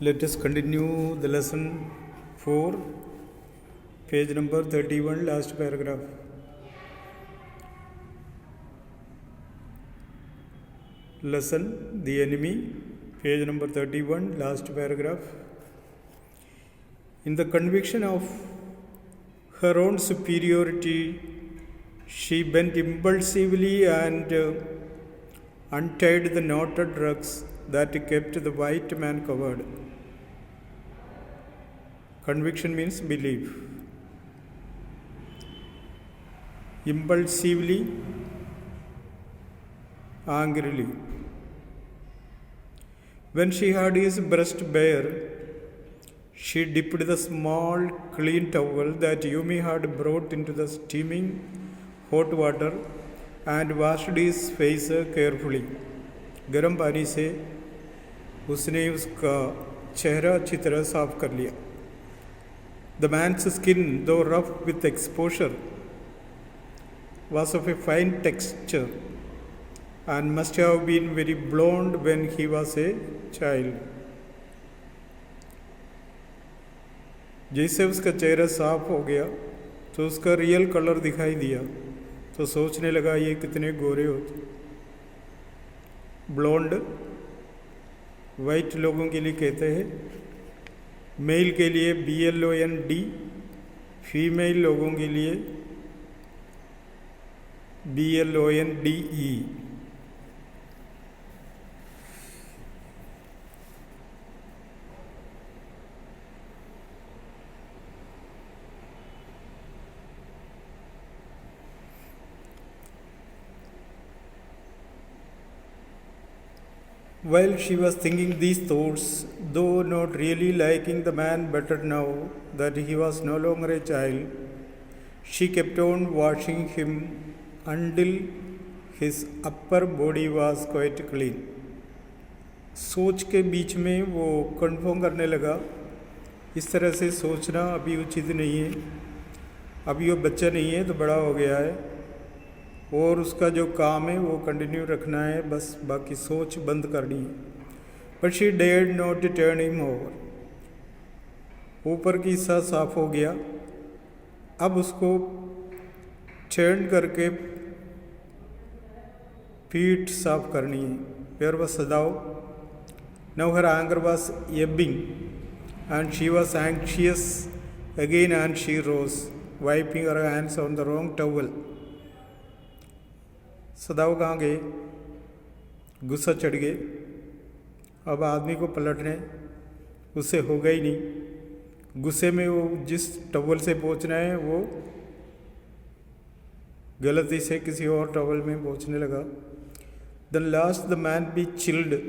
Let us continue the lesson 4, page number 31, last paragraph. Lesson, the enemy, page number 31, last paragraph. In the conviction of her own superiority, she bent impulsively and untied the knotted rugs that kept the white man covered. Conviction means belief. Impulsively, angrily. When she had his breast bare, she dipped the small clean towel that Yumi had brought into the steaming hot water and washed his face carefully. गर्म पानी से उसने उसका चेहरा अच्छी तरह साफ कर लिया. The man's skin, though rough with exposure, was of a fine texture and must have been very blonde when he was a child. जैसे उसका चेहरा साफ हो गया तो उसका रियल कलर दिखाई दिया तो सोचने लगा ये कितने गोरे होते. ब्लॉन्ड वाइट लोगों के लिए कहते हैं, मेल के लिए BLOND, फीमेल लोगों के लिए BLONDE. While she was thinking these thoughts, though not really liking the man better now that he was no longer a child, she kept on washing him until his upper body was quite clean. सोच के बीच में वो confirm करने लगा, इस तरह से सोचना अभी उचित नहीं है, अभी वो बच्चा नहीं है तो बड़ा हो गया है और उसका जो काम है वो कंटिन्यू रखना है, बस बाकी सोच बंद करनी है. But she dared not turn him over. ऊपर की हिस्सा साफ हो गया, अब उसको टर्न करके पीठ साफ करनी है. पैर वह Sadao. Now her anger was ebbing and she was anxious again and she rose wiping her hands on the wrong towel. Sadao कहाँ गए? गुस्सा चढ़ गए. अब आदमी को पलटने उससे होगा ही नहीं. गुस्से में वो जिस टवल से पहुँचना है वो गलती से किसी और टवल में पहुँचने लगा. Then last the man be chilled,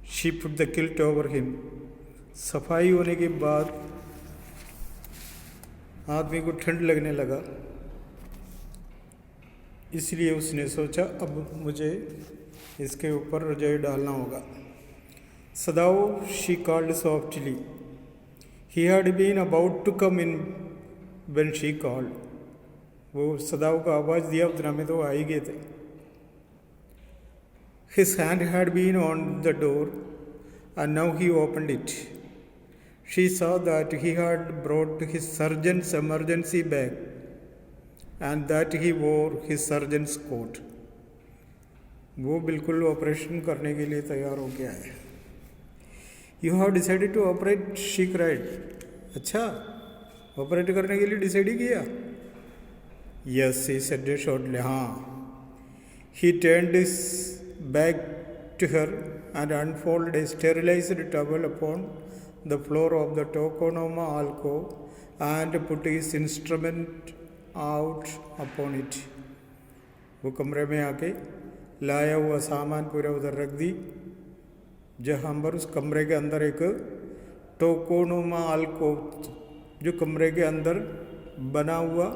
she put the kilt over him. सफाई होने के बाद आदमी को ठंड लगने लगा, इसलिए उसने सोचा अब मुझे इसके ऊपर रजाई डालना होगा. सदाओ, she called softly. He had been about to come in when she called. वो सदाओ को आवाज़ दिया उतना में तो आ ही गए थे. His hand had been on the door and now he opened it. She saw that he had brought his surgeon's emergency bag and that he wore his surgeon's coat. वो बिल्कुल ऑपरेशन करने के लिए तैयार हो गया है. You have decided to operate, she cried. अच्छा, ऑपरेट करने के लिए डिसाइड ही किया? Yes, he said shortly. हाँ. He turned his back to her and unfolded a sterilized towel upon the floor of the Tokonoma alcove and put his instrument out upon it. वो कमरे में आके लाया हुआ सामान पूरा उधर रख दी, जहाँ पर उस कमरे के अंदर एक टोकोनोमा अल्कोव, जो कमरे के अंदर बना हुआ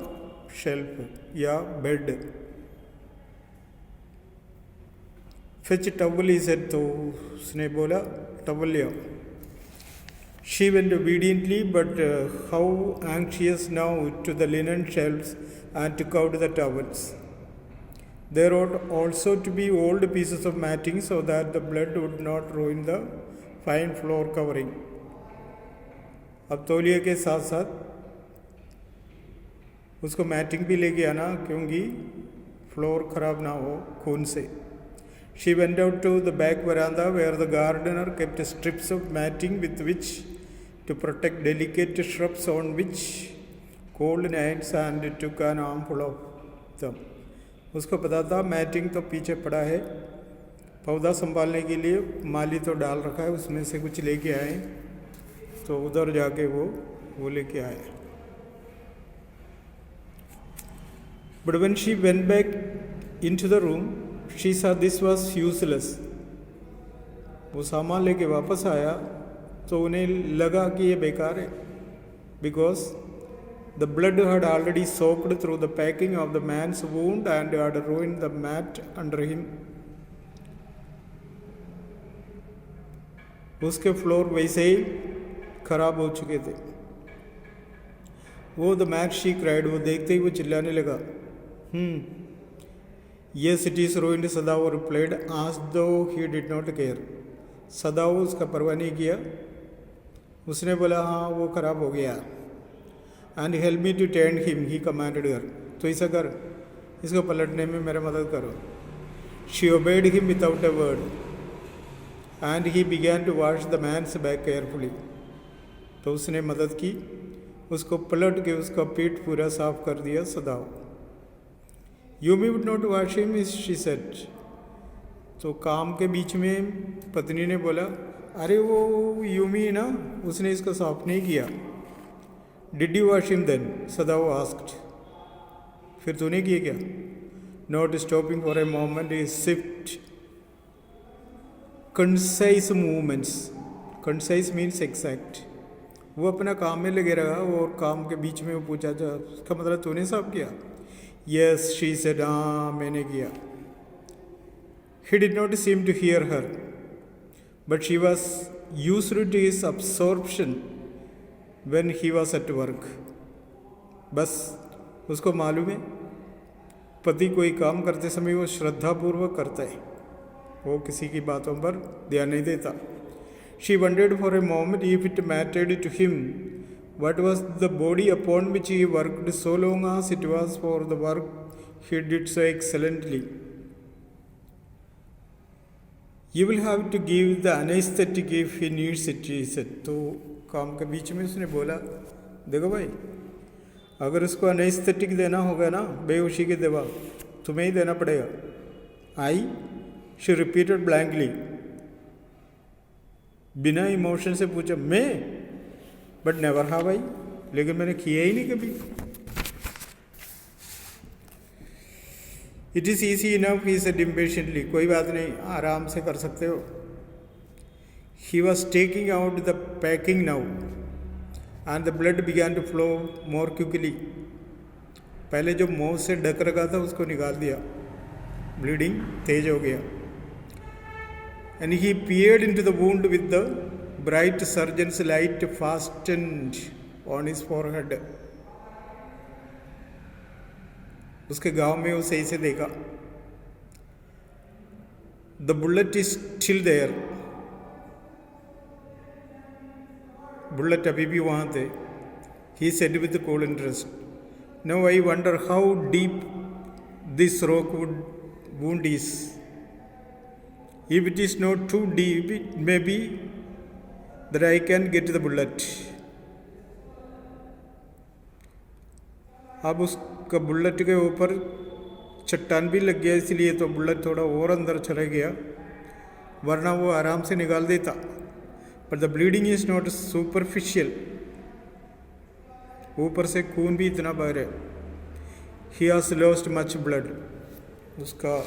शेल्फ या bed. Fitch towel he said, तो उसने बोला टवल लिया. She went obediently, but how anxious now to the linen shelves and took out the towels. There ought also to be old pieces of matting so that the blood would not ruin the fine floor covering. अब तौलिए के साथ साथ उसको matting भी लेके आना, क्योंकि floor खराब ना हो खून से। She went out to the back veranda where the gardener kept strips of matting with which to protect delicate shrubs on which cold nights, and took an armful of them. उसको पता था matting तो पीछे पड़ा है, पौधा संभालने के लिए माली तो डाल रखा है, उसमें से कुछ लेके आए, तो उधर जाके वो लेके आए। But when she went back into the room, she saw this was useless. वो सामान लेके वापस आया तो उन्हें लगा कि ये बेकार है, because the blood had already soaked through the packing of the man's wound and had ruined the mat under him. उसके फ्लोर वैसे ही खराब हो चुके थे। वो द मैट शी क्राइड, वो देखते ही वो चिल्लाने लगा। Yes, it is ruined, Sadao replied, as though he did not care. सदाओ उसका परवाह नहीं किया, उसने बोला हाँ वो खराब हो गया। And help me to tend him, he commanded her. तो ऐसा कर, इसको पलटने में मेरा मदद करो। She obeyed him without a word, and he began to wash the man's back carefully. तो उसने मदद की, उसको पलट के उसका पेट पूरा साफ कर दिया सदाओ। Yumi would not wash him, she said. तो काम के बीच में पत्नी ने बोला, अरे वो यूमी ना, उसने इसको साफ नहीं किया। Did you wash him then? Sadao asked. फिर तूने किया क्या? Not stopping for a moment, he sipped concise movements. Concise means exact. वो अपना काम में लगे रहा और काम के बीच में वो पूछा जा, इसका मतलब तूने साफ किया? Yes, she said, हाँ मैंने किया। He did not seem to hear her, but she was used to his absorption when he was at work. बस उसको मालूम है पति कोई काम करते समय वो श्रद्धापूर्वक करता है, वो किसी की बातों पर ध्यान नहीं देता। She wondered for a moment if it mattered to him what was the body upon which he worked so long as it was for the work he did so excellently. You will have to give the anesthetic if he needs it, he said. तो काम के बीच में उसने बोला, देखो भाई, अगर उसको अनेस्थेटिक देना होगा ना, बेहोशी की दवा तुम्हें ही देना पड़ेगा। आई, she repeated blankly. बिना इमोशन से पूछा, मैं? बट नेवर हाँ भाई, लेकिन मैंने किया ही नहीं कभी। It is easy enough, he said impatiently, कोई बात नहीं, आराम से कर सकते हो। He was taking out the packing now and the blood began to flow more quickly. पहले जो मुंह से ढक रखा था उसको निकाल दिया, ब्लीडिंग तेज हो गया। And he peered into the wound with the bright surgeon's light fastened on his forehead. उसके गांव में वो सही से देखा। The bullet is still there. Bullet अभी भी वहाँ थे। He said with cool interest. Now I wonder how deep this rock wound is. If it is not too deep, it may be that I can get the bullet. अब उसका bullet के ऊपर चट्टान भी लग गया, इसलिए तो बुलेट थोड़ा और अंदर चला गया, वरना वो आराम से निकाल देता। But the bleeding is not superficial, ऊपर से खून भी इतना बह रहा है। He has lost much blood, उसका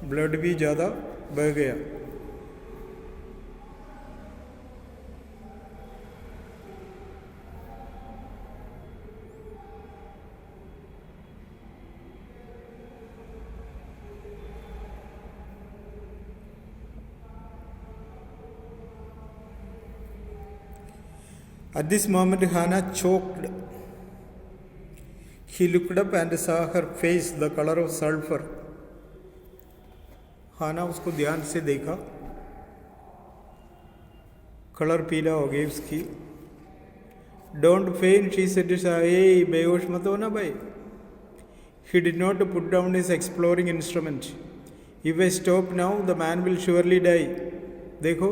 ब्लड भी ज़्यादा बह गया। At this moment, Hannah choked. He looked up and saw her face the color of sulfur. हाना उसको ध्यान से देखा, कलर पीला हो गई उसकी. डोंट फेन, शी सेड, ए बेहोश मत हो ना भाई. He did not put down his exploring instrument. If I stop now, the man will surely die. देखो,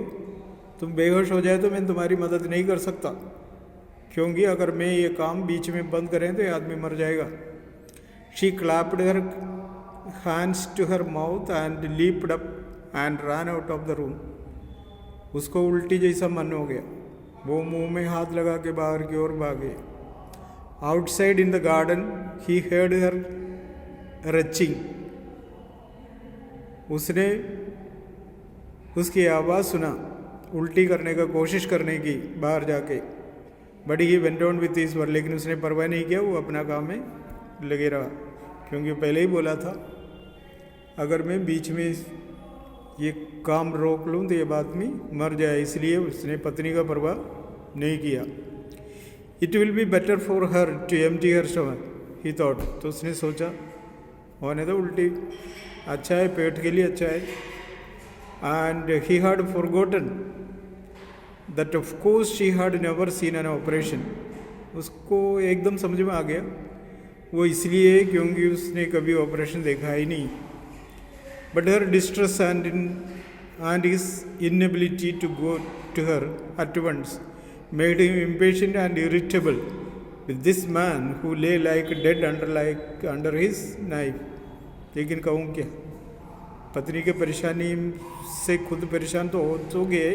तुम बेहोश हो जाए तो मैं तुम्हारी मदद नहीं कर सकता, क्योंकि अगर मैं ये काम बीच में बंद करें तो ये आदमी मर जाएगा. She clapped her hands to her mouth and leaped up and ran out of the room. उसको उल्टी जैसा मन हो गया, वो मुंह में हाथ लगा के बाहर की ओर भागे. Outside in the garden, he heard her retching. उसने उसकी आवाज़ सुना, उल्टी करने का कोशिश करने की बाहर जाके. But he went on with his work, लेकिन उसने परवाह नहीं किया, वो अपना काम में लगे रहा, क्योंकि पहले ही बोला था अगर मैं बीच में ये काम रोक लूँ तो ये आदमी मर जाए, इसलिए उसने पत्नी का परवाह नहीं किया. It will be better for her to empty her stomach, he thought. तो उसने सोचा होने तो उल्टी अच्छा है, पेट के लिए अच्छा है. And he had forgotten that of course she had never seen an operation. उसको एकदम समझ में आ गया वो इसलिए क्योंकि उसने कभी ऑपरेशन देखा ही नहीं. But her distress and his inability to go to her at once made him impatient and irritable with this man who lay like dead under his knife. लेकिन कहूँ क्या, पत्नी के परेशानी से खुद परेशान तो हो गए,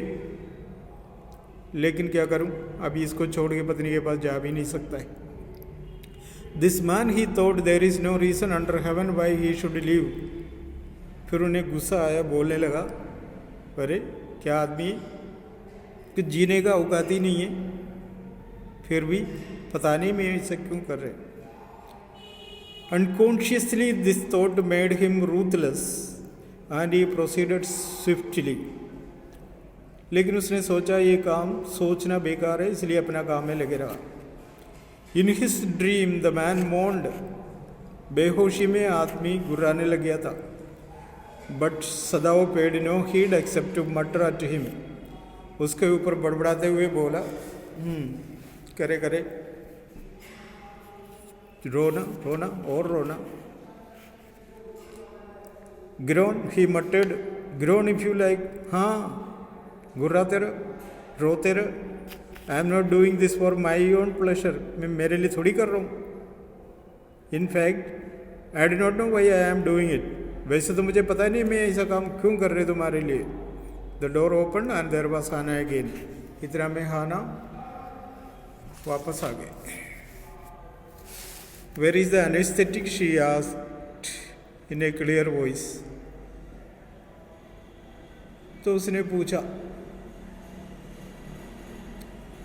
लेकिन क्या करूँ, अभी इसको छोड़ के पत्नी के पास जा भी नहीं सकता है. This man he thought there is no reason under heaven why he should live. फिर उन्हें गुस्सा आया, बोलने लगा, अरे क्या आदमी कि जीने का औकात ही नहीं है, फिर भी पता नहीं मैं ऐसा क्यों कर रहे. Unconsciously this thought made him ruthless and he proceeded swiftly. लेकिन उसने सोचा ये काम सोचना बेकार है, इसलिए अपना काम में लगे रहा. In his dream the man moaned. बेहोशी में आदमी गुर्राने लग गया था. But Sadao paid no heed except to mutter at him. उसके ऊपर बड़बड़ाते हुए बोला, करे करे, रोना रोना और रोना. Groan, he muttered, groan if you like. हाँ, गुर्राते रहो, रोते रहो. I am not doing this for my own pleasure. मैं मेरे लिए थोड़ी कर रहा हूँ. In fact I do not know why I am doing it. वैसे तो मुझे पता नहीं मैं ऐसा काम क्यों कर रहे तुम्हारे लिए. The door open and there was Hana again. इतना में हाना वापस आ गए. Where is the anaesthetic, she asked in a clear voice. तो उसने पूछा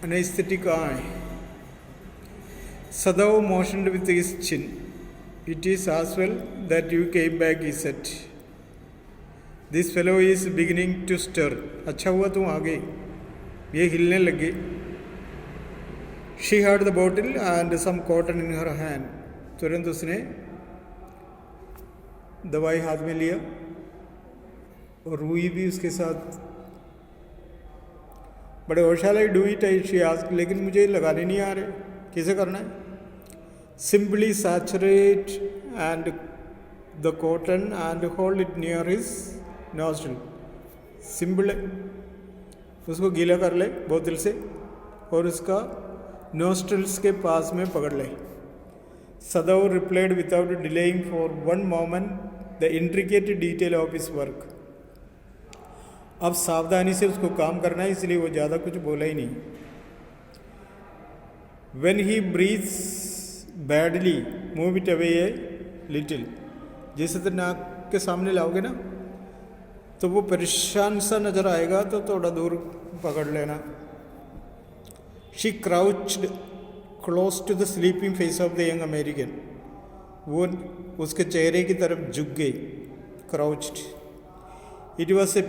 एनेस्थेटिक कहाँ है. Sadao motioned with his chin. It is as well that you came back, he said. This fellow is beginning to stir. अच्छा हुआ तुम आ गई, ये हिलने लगे. She had the bottle and some cotton in her hand. तुरंत उसने दवाई हाथ में लिया और रुई भी उसके साथ. बड़े how shall I do it, she asked. लेकिन मुझे लगाने नहीं आ रहे, कैसे करना है. Simply saturate and the cotton and hold it near his nostril. Simple है, उसको गीला कर ले बोतल से और उसका नॉस्ट्रिल्स के पास में पकड़ ले. Sadao replied without delaying for one moment the intricate detail of his work. अब सावधानी से उसको काम करना है, इसलिए वो ज़्यादा कुछ बोला ही नहीं. When he breathes badly move it away a little. जैसे तो नाक के सामने लाओगे ना तो वो परेशान सा नजर आएगा, तो थोड़ा दूर पकड़ लेना. She crouched close to the sleeping face of the young American. वो उसके चेहरे की तरफ झुक गई, crouched. It was a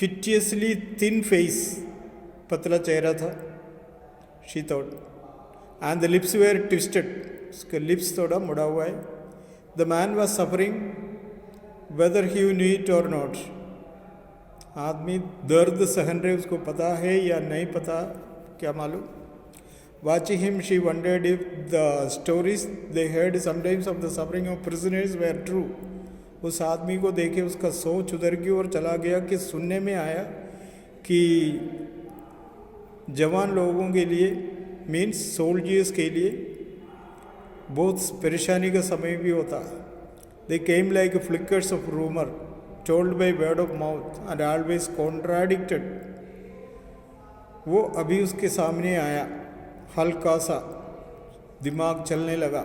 piteously thin face. पतला चेहरा था. She thought. And the lips were twisted. उसके लिप्स थोड़ा मुड़ा हुआ है. The man was suffering whether he knew it or not. आदमी दर्द सहन रहे, उसको पता है या नहीं पता क्या मालूम. Watching him, she wondered if the stories they heard sometimes of the suffering of prisoners were true. उस आदमी को देखे उसका सोच उधर की ओर चला गया कि सुनने में आया कि जवान लोगों के लिए मीन्स सोल्जर्स के लिए बहुत परेशानी का समय भी होता. They came like flickers of rumor, told by word of mouth and always contradicted. वो अभी उसके सामने आया, हल्का सा दिमाग चलने लगा,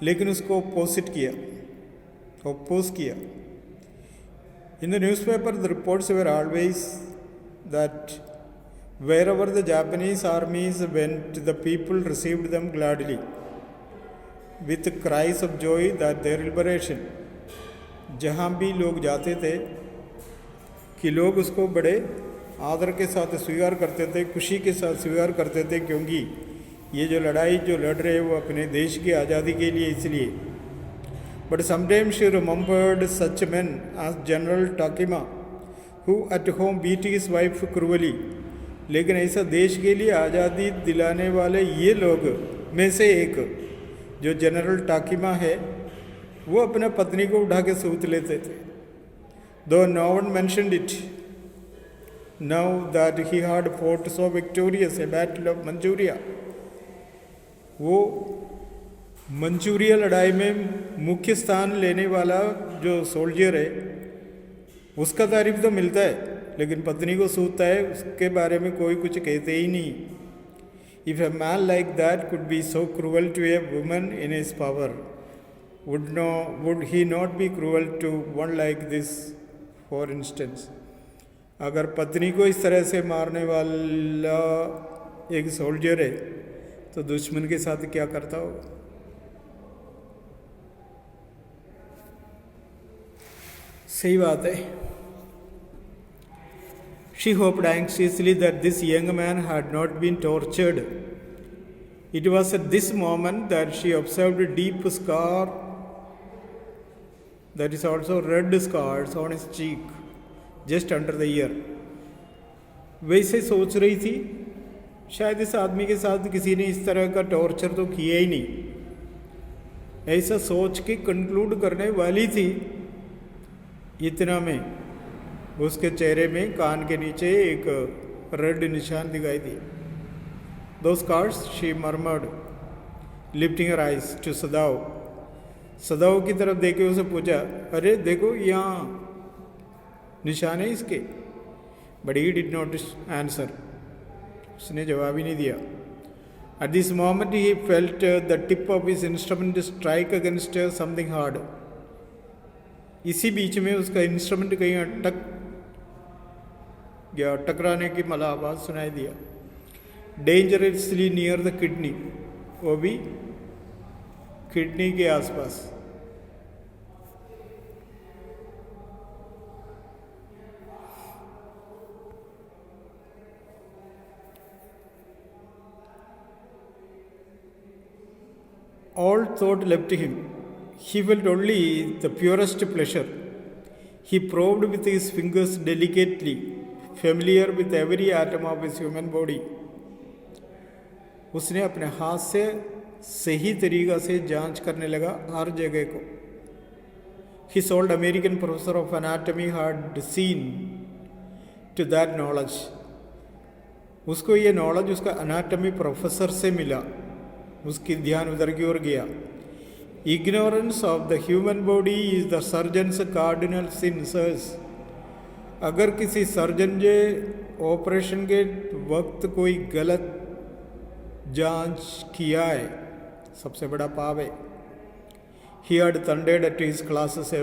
लेकिन उसको अपोज किया. In the newspaper, the reports were always that wherever the Japanese armies went, the people received them gladly, with cries of joy that their liberation. जहाँ भी लोग जाते थे कि लोग उसको बड़े आदर के साथ स्वीकार करते थे, खुशी के साथ स्वीकार करते थे, क्योंकि ये जो लड़ाई जो लड़ रहे वो अपने देश की आज़ादी के लिए इसलिए. But sometimes she remembered such men as General Takima, who at home beat his wife cruelly. लेकिन ऐसा देश के लिए आज़ादी दिलाने वाले ये लोग में से एक जो जनरल टाकिमा है, वो अपने पत्नी को उठा के सूत लेते थे. Though no one mentioned it, now that he had fought so victorious a battle of Manchuria, वो मंचूरिया लड़ाई में मुख्य स्थान लेने वाला जो सोल्जर है उसका तारीफ तो मिलता है, लेकिन पत्नी को सूतता है उसके बारे में कोई कुछ कहते ही नहीं. If a man like that could be so cruel to a woman in his power, would he not be cruel to one like this, for instance? अगर पत्नी को इस तरह से मारने वाला एक सोल्जर है तो दुश्मन के साथ क्या करता होगा. सही बात है. She hoped anxiously that this young man had not been tortured. It was at this moment that she observed a deep scar, that is also red scars on his cheek, just under the ear. वैसे सोच रही थी शायद इस आदमी के साथ किसी ने इस तरह का टॉर्चर तो किया ही नहीं, ऐसा सोच के कंक्लूड करने वाली थी. इतना में उसके चेहरे में कान के नीचे एक रेड निशान दिखाई दिए. Those scars, she murmured, lifting her eyes to Sadao. सदाओ की तरफ देखे उसे पूछा, अरे देखो यहाँ निशान है इसके. But he did not answer. उसने जवाब ही नहीं दिया. At this moment he felt the tip of his instrument strike against something hard. इसी बीच में उसका इंस्ट्रूमेंट कहीं अटक गया, टकराने की मला आवाज़ सुनाई दिया. डेंजरसली नियर द किडनी, वो भी किडनी के आसपास. All thought left him. He felt only the purest pleasure. He probed with his fingers delicately, familiar with every atom of his human body. उसने अपने हाथ से सही तरीक़ा से जांच करने लगा हर जगह को. His old American professor of anatomy had seen to that knowledge. उसको ये नॉलेज उसका अनाटमी प्रोफेसर से मिला. उसकी ध्यान उधर की ओर गया. Ignorance of the human body is the surgeon's cardinal sin, sirs. अगर किसी सर्जन ने ऑपरेशन के वक्त कोई गलत जांच किया है, सबसे बड़ा पाप है. He had thundered at his classes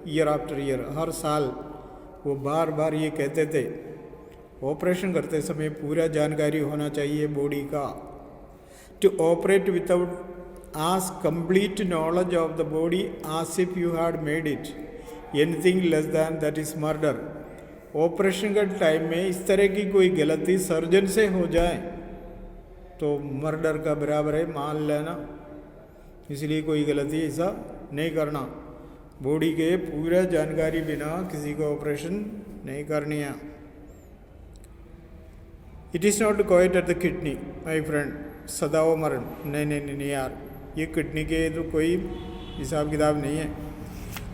year after year. हर साल वो बार बार ये कहते थे, ऑपरेशन करते समय पूरा जानकारी होना चाहिए बॉडी का. To operate without as complete knowledge of the body as if you had made it. Anything less than that is murder. Operation के टाइम में इस तरह की कोई गलती सर्जन से हो जाए तो मर्डर का बराबर है, मान लेना. इसलिए कोई गलती ऐसा नहीं करना. बॉडी के पूरा जानकारी बिना किसी को ऑपरेशन नहीं करनी है. It is not quite at the kidney my friend. Sadao मरण नहीं यार, ये किडनी के तो कोई हिसाब किताब नहीं है.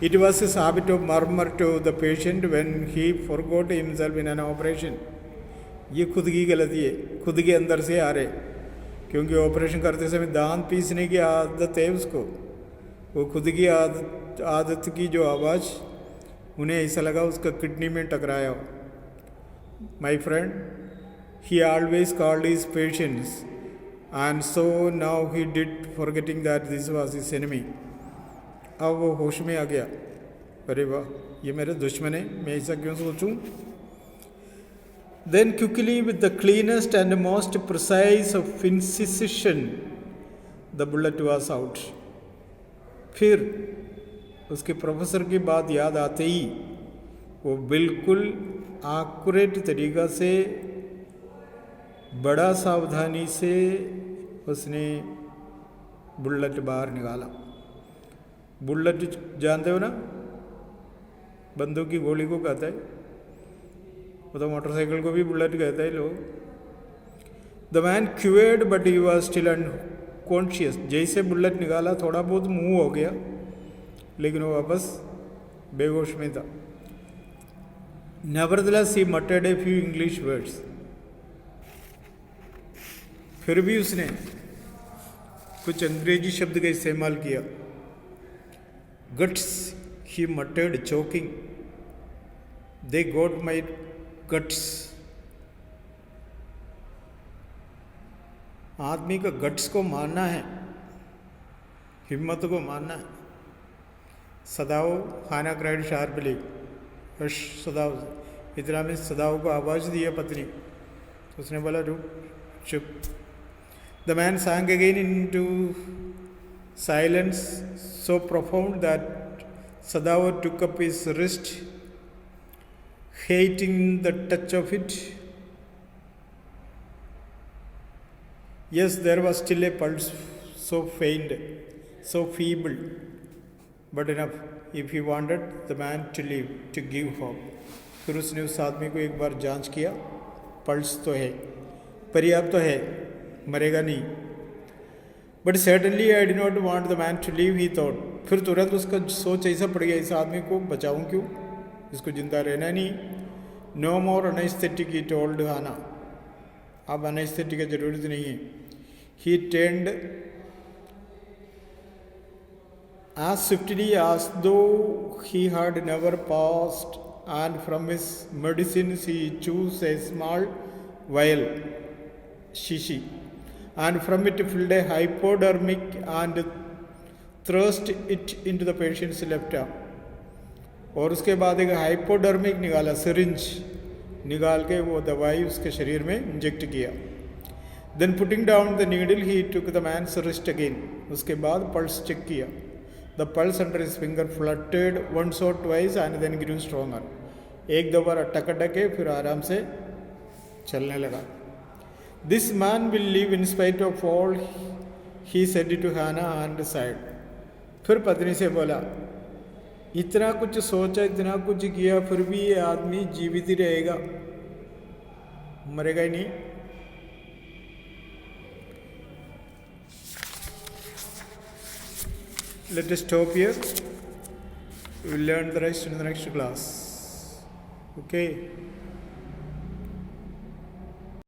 It was a habit of murmur to the patient when he forgot himself in an operation. ये खुद की गलती है, खुद के अंदर से आ रहे, क्योंकि ऑपरेशन करते समय दांत पीसने की आदत है उसको. वो खुद की आदत की जो आवाज़ उन्हें ऐसा लगा उसका किडनी में टकराया. My friend, he always called his patients, and so now he did, forgetting that this was his enemy. अब वो होश में आ गया, अरे वाह ये मेरे दुश्मन है, मैं ऐसा क्यों सोचूं. Then quickly with the cleanest and most precise of incision the bullet was out. फिर उसके प्रोफेसर की बात याद आते ही वो बिल्कुल एक्यूरेट तरीक़ा से बड़ा सावधानी से उसने बुलेट बाहर निकाला. बुलेट जानते हो ना, बंदूक की गोली को कहता है, वो तो मोटरसाइकिल को भी बुलेट कहता है लोग. The man cured but he was still unconscious. जैसे बुलेट निकाला थोड़ा बहुत मूव हो गया, लेकिन वो वापस बेहोश में था. Nevertheless he मटर्ड a few English words. फिर भी उसने कुछ अंग्रेजी शब्द का इस्तेमाल किया. Guts he मटर्ड choking. They got my guts. आदमी का गट्स को मारना है, हिम्मत को मारना है. सदाओ खाना क्राइड शार्पली. सदाओ, इतना में सदाओ को आवाज़ दिया पत्नी. उसने बोला रुक, चुप. The man sank again into silence so profound that Sadao took up his wrist, hating the touch of it. Yes, there was still a pulse, so faint, so feeble, but enough if he wanted the man to live, to give hope. फिर उसने उस आदमी को एक बार जांच किया. Pulse तो है, पर्याप्त तो है, मरेगा नहीं. But certainly I did not want the man to live, he thought. फिर तुरंत उसका सोच ऐसा पड़ गया, इस आदमी को बचाऊं क्यों, इसको जिंदा रहना नहीं. No more anaesthetic, he told Hana. अब अनेस्थेटिक की जरूरत नहीं है. He turned as swiftly as though he had never paused, and from his medicines he chose a small vial, shishi, and from it filled a hypodermic and thrust it into the patient's left arm. और उसके बाद एक hypodermic निकाला, syringe निकाल के वो दवाई उसके शरीर में इंजेक्ट किया. Then putting down the needle he took the man's wrist again. उसके बाद पल्स चेक किया. The pulse under his finger fluttered once और twice and then grew stronger. एक दो बार अटक अटके फिर आराम से चलने लगा. This man will live in spite of all, he said to Hana and sighed. फिर पत्नी से बोला, इतना कुछ सोचा, इतना कुछ किया, फिर भी ये आदमी जीवित ही रहेगा, मरेगा ही नहीं. Let us stop here. We will learn the rest in the next class. Okay.